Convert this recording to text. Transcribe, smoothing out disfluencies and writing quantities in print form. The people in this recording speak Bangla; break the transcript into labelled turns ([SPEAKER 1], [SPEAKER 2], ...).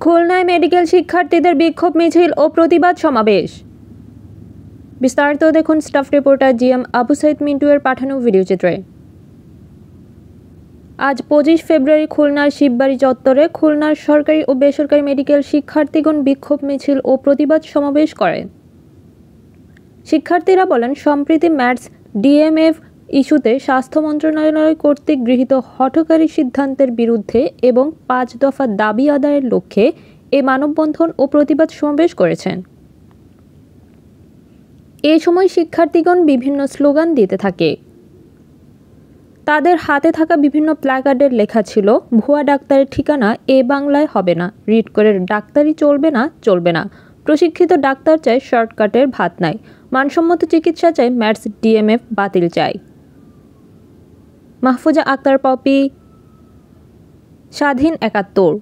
[SPEAKER 1] খুলনায় মেডিকেল শিক্ষার্থীদের বিক্ষোভ মিছিল ও প্রতিবাদ সমাবেশ। বিস্তারিত দেখুন staff reporter GM Abu Saeed মিন্টুয়ের পাঠানো ভিডিওচিত্রে। আজ 25 ফেব্রুয়ারি খুলনার শিববাড়ি চত্বরে খুলনার সরকারি ও বেসরকারি মেডিকেল শিক্ষার্থীগণ বিক্ষোভ মিছিল ও প্রতিবাদ সমাবেশ করেন। শিক্ষার্থীরা বলেন, সম্প্রতি ম্যাটস ডিএমএফ ইস্যুতে স্বাস্থ্য মন্ত্রণালয় কর্তৃক গৃহীত হঠকারী সিদ্ধান্তের বিরুদ্ধে এবং 5 দফা দাবি আদায়ের লক্ষ্যে এ মানববন্ধন ও প্রতিবাদ সমাবেশ করেছেন। এ সময় শিক্ষার্থীগণ বিভিন্ন স্লোগান দিতে থাকে। তাদের হাতে থাকা বিভিন্ন প্ল্যাকার্ডের লেখা ছিল, ভুয়া ডাক্তারের ঠিকানা এ বাংলায় হবে না, রিট করে ডাক্তারি চলবে না, প্রশিক্ষিত ডাক্তার চাই, শর্টকাটের ভাত নাই, মানসম্মত চিকিৎসা চাই, ম্যাটস ডিএমএফ বাতিল চাই। মাহফুজা আক্তার পপি, স্বাধীন ৭১।